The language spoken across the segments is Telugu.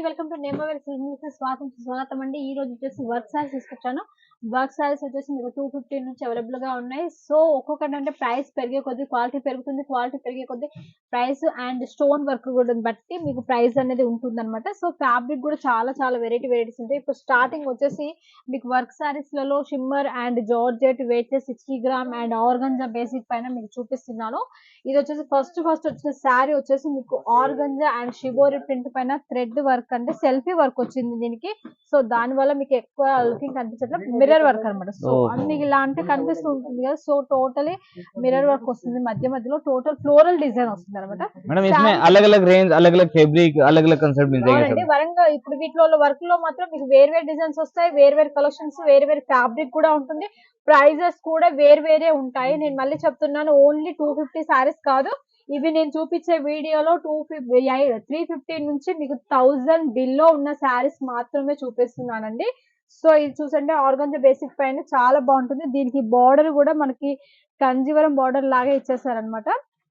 వెల్కమ్ టు నేమవేర్ సిల్క్ స్వాగతం అండి. ఈ రోజు వచ్చేసి వర్క్ సారీస్ తీసుకొచ్చాను. వర్క్ సారీస్ వచ్చేసి మీకు 250 నుంచి అవైలబుల్ గా ఉన్నాయి. సో ఒక్కొక్కటి అంటే ప్రైస్ పెరిగే కొద్ది క్వాలిటీ పెరుగుతుంది, క్వాలిటీ పెరిగే కొద్ది ప్రైస్ అండ్ స్టోన్ వర్క్ కూడా బట్టి మీకు ప్రైస్ అనేది ఉంటుంది అనమాట. సో ఫ్యాబ్రిక్ కూడా చాలా చాలా వెరైటీస్ ఉంటాయి. ఇప్పుడు స్టార్టింగ్ వచ్చేసి మీకు వర్క్ సారీస్ లలో shimmer and georgette weight 60 gram and organza basic పైన మీకు చూపిస్తున్నాను. ఇది వచ్చేసి ఫస్ట్ వచ్చిన శారీ వచ్చేసి మీకు ఆర్గంజా అండ్ షిబోరి ప్రింట్ పైన థ్రెడ్ వర్క్ అంటే సెల్ఫీ వర్క్ వచ్చింది దీనికి. సో దాని వల్ల మీకు ఎక్కువ లుకింగ్ కనిపించట్లేదు, మిర్రర్ వర్క్ అనమాట. సో అన్ని ఇలా అంటే కనిపిస్తూ ఉంటుంది కదా. సో టోటలీ మిర్రర్ వర్క్ వస్తుంది, మధ్యలో టోటల్ ఫ్లోరల్ డిజైన్ వస్తుంది అనమాట. వరంగా ఇప్పుడు వీటిలో వర్క్ లో మాత్రం మీకు వేరే డిజైన్స్ వస్తాయి, వేరే కలెక్షన్స్, వేరే ఫ్యాబ్రిక్ కూడా ఉంటుంది. ప్రైజెస్ కూడా వేరే ఉంటాయి. నేను మళ్ళీ చెప్తున్నాను, ఓన్లీ 250 సారీస్ కాదు ఇవి. నేను చూపించే వీడియోలో 350 నుంచి మీకు 1000 బిల్లో ఉన్న శారీస్ మాత్రమే చూపిస్తున్నానండి. సో ఇది చూసంటే ఆర్గంజా బేసిక్ పైన చాలా బాగుంటుంది. దీనికి బార్డర్ కూడా మనకి కంజీవరం బార్డర్ లాగా ఇచ్చేసారనమాట.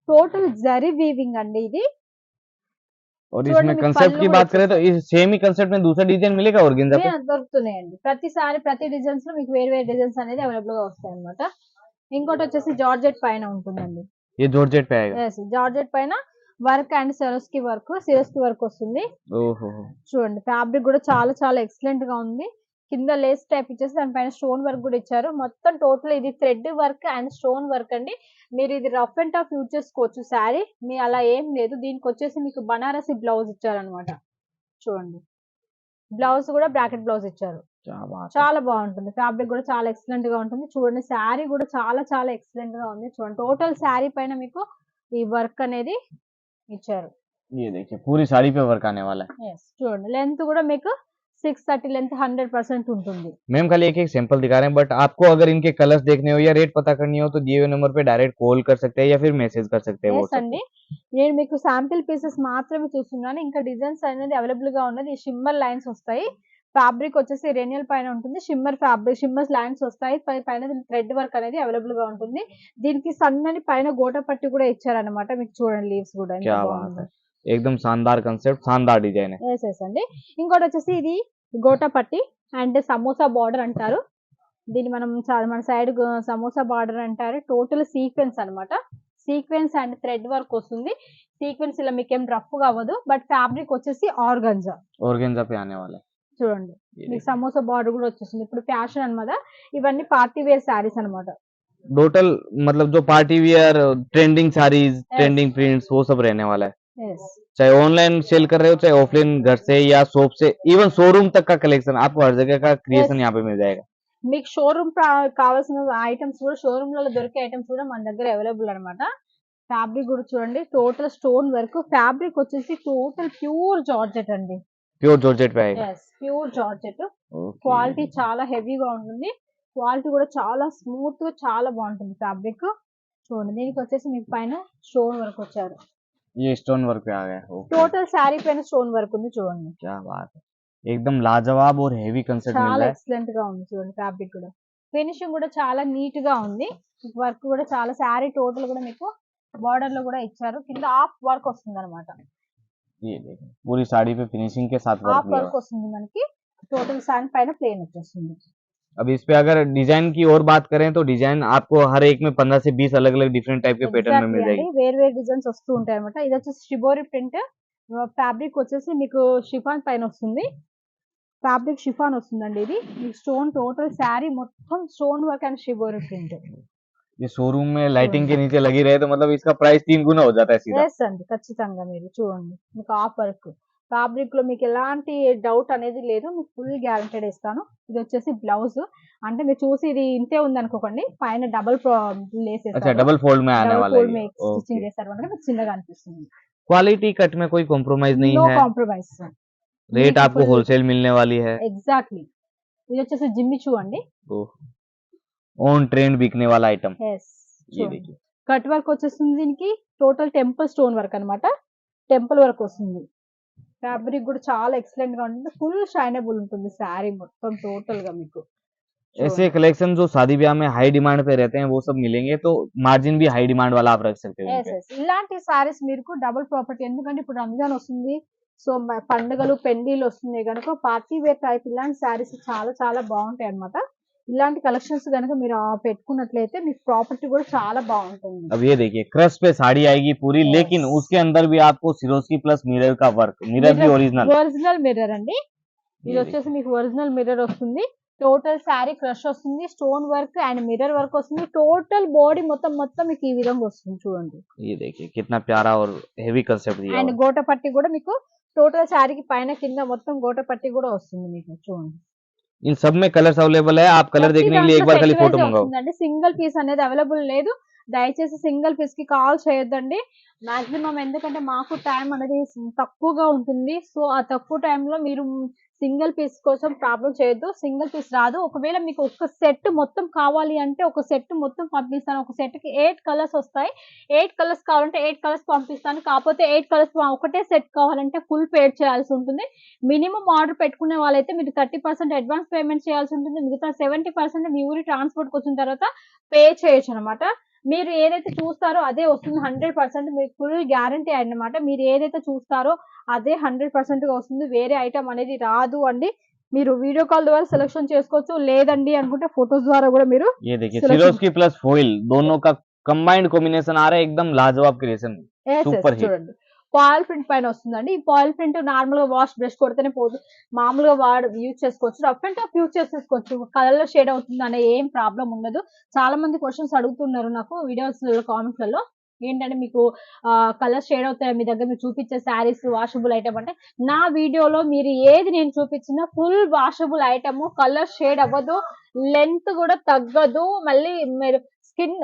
టోటల్ జరీ వీవింగ్ అండి ఇది. और इसमें कंसेप्ट की बात करें तो इस सेम ही कंसेप्ट में दूसरा डिजाइन मिलेगा ऑर्गेन्जा पे? దొరుకుతున్నాయండి. ప్రతి డిజైన్స్ లో మీకు వేరే డిజైన్స్ అనేది అవైలబుల్ గా వస్తాయి అనమాట. ఇంకోటి వచ్చేసి జార్జెట్ పైన ఉంటుందండి. ये जॉर्जेट पे आएगा? yes, జార్జెట్ పైన వర్క్ అండ్ సిరోస్కి వర్క్ వస్తుంది. ఓహో, చూడండి ఫ్యాబ్రిక్ కూడా చాలా చాలా ఎక్సలెంట్ గా ఉంది. కింద లేస్ టైప్ ఇచ్చేసి దానిపైన స్టోన్ వర్క్ కూడా ఇచ్చారు. మొత్తం టోటల్ ఇది thread work and stone work అండి. మీరు ఇది రఫ్ అండ్ టఫ్ యూజ్ చేసుకోవచ్చు శారీ, మీ అలా ఏం లేదు. దీనికి వచ్చేసి మీకు బనారసి బ్లౌజ్ ఇచ్చారనమాట. చూడండి బ్లౌజ్ కూడా బ్రాకెట్ బ్లౌజ్ ఇచ్చారు. చాలా బాగుంటుంది. ఫ్యాబ్రిక్ కూడా చాలా ఎక్సలెంట్ గా ఉంటుంది. చూడండి శారీ కూడా చాలా చాలా ఎక్సలెంట్ గా ఉంది. చూడండి టోటల్ శారీ పైన మీకు ఈ వర్క్ అనేది ఇచ్చారు. ये देखिए पूरी साड़ी पे वर्क आने वाला है. చూడండి లెంత్ కూడా మీకు 630 లెంత్ 100% ఉంటుంది. मैम खाली एक सैंपल दिखा रहे हैं, बट आपको अगर इनके कलर्स देखने हो या रेट पता करनी हो तो दिए हुए नंबर पे डायरेक्ट कॉल कर सकते हैं या फिर मैसेज कर सकते हैं. అండి నేను మీకు శాంపిల్ పీసెస్ మాత్రమే చూస్తున్నాను. ఇంకా డిజైన్స్ అనేది అవైలబుల్ గా ఉన్నది. ఈ షిమ్మర్ లైన్స్ వస్తాయి. ఫ్యాబ్రిక్ వచ్చేసి రెనియల్ పైన ఉంటుంది. షిమ్మర్ లైన్స్ వస్తాయి. పైన థ్రెడ్ వర్క్ అనేది అవైలబుల్ గా ఉంటుంది. దీనికి సన్నని పైన గోట పట్టి కూడా ఇచ్చారనమాట. మీకు చూడండి లీవ్స్ కూడా एकदम शानदार कंसेप्ट, शानदार डिजाइन है. అండి ఇంకోటి వచ్చేసి ఇది గోటా పట్టి అండ్ సమోసా బార్డర్ అంటారు దీన్ని. మన సైడ్ సమోసా బార్డర్ అంటారు. టోటల్ సీక్వెన్స్ అన్నమాట. సీక్వెన్స్ అండ్ థ్రెడ్ వర్క్ వస్తుంది. సీక్వెన్స్ ఇలా మీకు ఏం రఫ్ గా అవ్వదు. బట్ ఫ్యాబ్రిక్ వచ్చేసి ఆర్గంజా पे आने वाला है. చూడండి మీకు సమోసా బార్డర్ కూడా వచ్చేసింది. ఇప్పుడు ఫ్యాషన్ అన్నమాట. ఇవన్నీ పార్టీ వేర్ శారీస్ అన్నమాట. टोटल मतलब जो party wear trending saris, trending prints वो सब रहने वाला है. चाहे ऑनलाइन सेल कर रहे हो, चाहे ऑफलाइन घर से या शॉप से, इवन शोरूम तक का कलेक्शन आपको हर जगह का क्रिएशन यहाँ पे मिल जाएगा. మీకు షోరూమ్ కావాల్సిన ఐటమ్స్ కూడా షోరూమ్ లలో దొరికే ఐటమ్స్ కూడా మన దగ్గర అవైలబుల్ అన్నమాట. ఫ్యాబ్రిక్ కూడా చూడండి టోటల్ స్టోన్ వర్క్. ఫ్యాబ్రిక్ వచ్చేసి టోటల్ ప్యూర్ జార్జెట్ అండి. ప్యూర్ జార్జెట్ पे आएगा. Pure georgette. క్వాలిటీ చాలా హెవీగా ఉంటుంది. క్వాలిటీ కూడా చాలా స్మూత్ గా చాలా బాగుంటుంది ఫ్యాబ్రిక్. చూడండి దీనికి వచ్చేసి మీకు పైన స్టోన్ వర్క్ వచ్చారు. ये स्टोन वर्क पे आ गया. టోటల్ శారీ పైన స్టోన్ వర్క్ ఉంది. చూడండి क्या बात है, एकदम लाजवाब और हेवी कंसेप्ट मिल చాలా रहा है. ఎక్సలెంట్ గా ఉంది. చూడండి ఫ్యాబ్రిక్ కూడా ఫినిషింగ్ కూడా చాలా నీట్ గా ఉంది. వర్క్ కూడా చాలా శారీ టోటల్ కూడా మీకు బార్డర్ లో కూడా ఇచ్చారు. కింద హాఫ్ వర్క్ వస్తుంది అనమాట. ये देखिए पूरी साड़ी पे फिनिशिंग के साथ హాఫ్ వర్క్ వస్తుంది మనకి. టోటల్ శారీ పైన ప్లేన్ వచ్చేస్తుంది. अब इस पे अगर डिजाइन की और बात करें तो डिजाइन आपको हर एक में 15 से 20 अलग अलग डिफरेंट टाइप के पैटर्न में मिल जाएगी. వేరే డిజైన్స్ వస్తూ ఉంటాయి అనమాట. ఇది వచ్చేసి షిబోరి ప్రింట్. ఫ్యాబ్రిక్ వచ్చేసి మీకు షిఫాన్ పైన వస్తుంది. ఫ్యాబ్రిక్ షిఫాన్ వస్తుందండి. ఇది మీకు స్టోన్ టోటల్ శారీ మొత్తం stone work and shibori print. ये शोरूम में लाइटिंग के नीचे लगी रहे तो मतलब इसका प्राइस 3 गुना हो जाता है सीधा. అండి ఖచ్చితంగా. మీరు చూడండి మీకు హాఫ్ వర్క్ ఫ్యాబ్రిక్ లో మీకు ఎలాంటి డౌట్ అనేది లేదు. మీకు ఫుల్ గ్యారంటెడ్ ఇస్తాను. ఇది వచ్చేసి బ్లౌజ్. అంటే మీరు చూసి ఇది ఇంతే ఉంది అనుకోకండి, పైన డబుల్ లేస్ अच्छा डबल फोल्ड में आने वाला है. స్టిచింగ్ చేస్తారు అంటే మీకు చిన్నగా అనిపిస్తుంది. क्वालिटी कट में कोई कॉम्प्रोमाइज नहीं నో है. కాంప్రమైజ్. रेट आपको होलसेल मिलने वाली है. ఎగ్జాక్ట్లీ. ఇది వచ్చేసి జిమ్మిచూ అండి. ऑन ट्रेंड बिकने वाला आइटम. ये देखिए కట్ వర్క్ వచ్చేస్తుంది. దీనికి టోటల్ టెంపుల్ స్టోన్ వర్క్ అన్నమాట. టెంపుల్ వర్క్ వస్తుంది. ఫ్యాబ్రిక్ కూడా చాలా ఎక్సలెంట్ గా ఉంటుంది. ఫుల్ షైనబుల్ ఉంటుంది శారీ మొత్తం టోటల్ గా మీకు. ऐसे कलेक्शन जो शादी ब्याह में हाई डिमांड पे रहते हैं वो सब मिलेंगे, तो मार्जिन भी हाई डिमांड वाला आप रख सकते हो. ఇలాంటి సారీస్ మీకు డబుల్ ప్రాపర్టీ. ఎందుకంటే ఇప్పుడు రంజాన్ వస్తుంది, సో పండుగలు పెళ్లిళ్ళు వస్తున్నాయి కనుక పార్టీ వేర్ టైప్ ఇలాంటి శారీస్ చాలా చాలా బాగుంటాయి అన్నమాట. ఇలాంటి కలెక్షన్స్ కనుక మీరు పెట్టుకున్నట్లయితే మీకు ప్రాపర్టీ కూడా చాలా బాగుంటుంది. अब ये देखिए क्रश पे साड़ी आएगी पूरी, Yes. लेकिन उसके अंदर भी आपको सिरोस्की प्लस मिरर का वर्क, मिरर भी ओरिजिनल। ఒరిజినల్ మిర్రర్ అండి. ఇది వచ్చేసి మీకు ఒరిజినల్ మిర్రర్ వస్తుంది. టోటల్ శారీ క్రష్ వస్తుంది, stone work and mirror work వస్తుంది. టోటల్ బాడీ మొత్తం మీకు ఈ విధంగా వస్తుంది చూడండి. ये देखिए कितना प्यारा और हेवी कंसेप्ट दिया అండ్ हुआ है। గోట పట్టి కూడా మీకు టోటల్ శారీకి పైన కింద మొత్తం గోట పట్టి కూడా వస్తుంది మీకు చూడండి. इन सब में कलर्स अवेलेबल है, आप कलर देखने के लिए एक बार खाली फोटो मंगाओ। సింగిల్ పీస్ అనేది అవైలబుల్ లేదు. దయచేసి సింగిల్ పీస్ కి కాల్ చేయొద్దండి మాక్సిమం, ఎందుకంటే మాకు టైం అనేది తక్కువగా ఉంటుంది. సో ఆ తక్కువ టైంలో మీరు సింగిల్ పీస్ కోసం ప్రాబ్లం చేయొద్దు. సింగిల్ పీస్ రాదు. ఒకవేళ మీకు ఒక సెట్ మొత్తం కావాలి అంటే ఒక సెట్ మొత్తం పంపిస్తాను. ఒక సెట్ కి 8 కలర్స్ వస్తాయి. 8 కలర్స్ కావాలంటే 8 కలర్స్ పంపిస్తాను. కాకపోతే 8 కలర్స్ ఒకటే సెట్ కావాలంటే ఫుల్ పేడ్ చేయాల్సి ఉంటుంది. మినిమం ఆర్డర్ పెట్టుకునే వాళ్ళైతే మీరు 30% అడ్వాన్స్ పేమెంట్ చేయాల్సి ఉంటుంది. మిగతా 70% మీ ఊరి ట్రాన్స్పోర్ట్ వచ్చిన తర్వాత పే చేయొచ్చు అనమాట. మీరు ఏదైతే చూస్తారో అదే వస్తుంది. 100% మీకు ఫుల్ గ్యారంటీ అన్నమాట. మీరు ఏదైతే చూస్తారో అదే 100% గా వస్తుంది. వేరే ఐటమ్ అనేది రాదు అండి. మీరు వీడియో కాల్ ద్వారా సెలెక్షన్ చేసుకోవచ్చు. లేదండి అనుకుంటే ఫొటోస్ ద్వారా కూడా మీరు ये देखिए सिरोस्की प्लस फॉइल दोनों का कंबाइंड कॉम्बिनेशन आ रहा है, एकदम लाजवाब क्रिएशन, सुपर हिट। చూడండి పాయిల్ ప్రింట్ పైన వస్తుందండి. ఈ పాయిల్ ప్రింట్ నార్మల్ గా వాష్ బ్రష్ కొడితేనే పోదు, మామూలుగా యూజ్ చేసుకోవచ్చు. రఫ్ అండ్ టఫ్ యూజ్ చేసుకోవచ్చు. కలర్ లో షేడ్ అవుతుంది అనే ఏం ప్రాబ్లం ఉండదు. చాలా మంది క్వశ్చన్స్ అడుగుతున్నారు నాకు వీడియోస్ కామెంట్స్ లలో, ఏంటంటే మీకు కలర్ షేడ్ అవుతాయి మీ దగ్గర మీరు చూపించే శారీస్ వాషబుల్ ఐటమ్ అంటే, నా వీడియోలో మీరు ఏది నేను చూపించిన full washable item, colour shade అవ్వదు, లెంత్ కూడా తగ్గదు, మళ్ళీ మీరు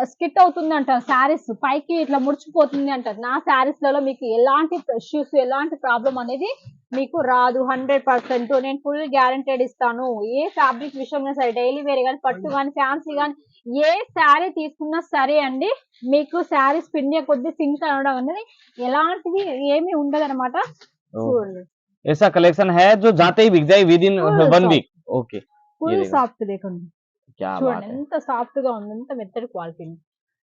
స్కిట్ అవుతుంది అంటారు, శారీస్ పైకి ఇట్లా ముడిచిపోతుంది అంటారు. నా శారీస్ లలో మీకు ఎలాంటి ఇష్యూస్ ఎలాంటి ప్రాబ్లం అనేది మీకు రాదు. 100% నేను ఫుల్ గ్యారంటెడ్ ఇస్తాను. ఏ ఫ్యాబ్రిక్ విషయంలో సరే, డైలీ వేర్ కానీ పట్టు కానీ ఫ్యాన్సీ కానీ ఏ శారీ తీసుకున్నా సరే అండి, మీకు శారీ స్పిన్ కొద్ది సింక్ అనడం అనేది ఎలాంటిది ఏమీ ఉండదు అనమాట. చూడండి ऐसा कलेक्शन है जो जाते ही बिक जाए within 1 week. Okay, full soft देखండి क्या बात చూడండి है। ఎంత సాఫ్ట్ గా ఉంది, ఎంత మెత్తటి క్వాలిటీ.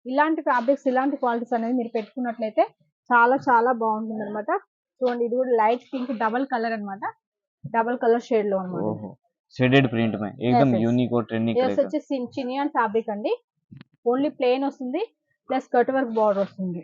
ఇలాంటి ఫ్యాబ్రిక్స్ ఇలాంటి క్వాలిటీస్ అనేది మీరు పెట్టుకున్నట్లయితే చాలా చాలా బాగుంటుంది అనమాట. చూడండి ఇది కూడా లైట్ పింక్ డబల్ కలర్ అన్నమాట. డబల్ కలర్ షేడ్ లో అన్నమాట. ओहो, शेडेड प्रिंट में एकदम yes. यूनिक और ट्रेंडिंग ఇది कलेक्शन। వచ్చేసి చినియాన్ ఫ్యాబ్రిక్ అండి. ఓన్లీ ప్లెయిన్ వస్తుంది ప్లస్ కట్ వర్క్ బార్డర్ వస్తుంది.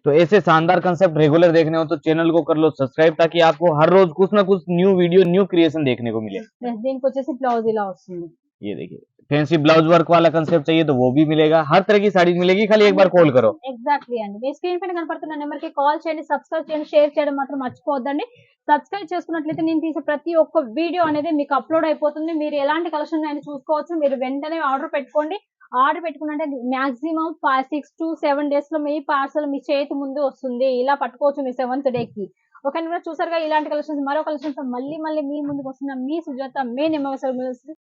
तो ऐसे शानदार कंसेप्ट रेगुलर देखने हो तो चैनल को कर लो सब्सक्राइब, ताकि आपको हर रोज कुछ ना कुछ न्यू वीडियो न्यू क्रिएशन देखने को मिले। దీనికి వచ్చేసి బ్లౌజ్ ఇలా వస్తుంది. ये देखिए फैंसी ब्लाउज वर्क वाला कंसेप्ट चाहिए तो वो भी मिलेगा, हर तरह की साड़ी मिलेगी, खाली एक बार कॉल करो। ఎగ్జాక్ట్లీ అండి. మీ స్క్రీన్ పైన కనపడుతున్న నెంబర్ కి కాల్ చేయండి, సబ్స్క్రైబ్ చేయండి, షేర్ చేయడం మాత్రం మర్చిపోవద్దండి. సబ్స్క్రైబ్ చేసుకున్నట్లయితే నేను తీసే ప్రతి ఒక్క వీడియో అనేది మీకు అప్లోడ్ అయిపోతుంది. మీరు ఎలాంటి కలెక్షన్ అయినా చూసుకోవచ్చు. మీరు వెంటనే ఆర్డర్ పెట్టుకోండి. ఆర్డర్ పెట్టుకున్నంటే మాక్సిమం 6 to 7 days లో మీ పార్సల్ మీ చేతి ముందు వస్తుంది. ఇలా పట్టుకోవచ్చు మీ 7th day కి. ఓకే చూసారుగా ఇలాంటి కలెక్షన్స్, మరో కలెక్షన్స్ మళ్ళీ మీ ముందుకు వస్తున్న మీ సుజాత, మీ నిమ్మవసరం.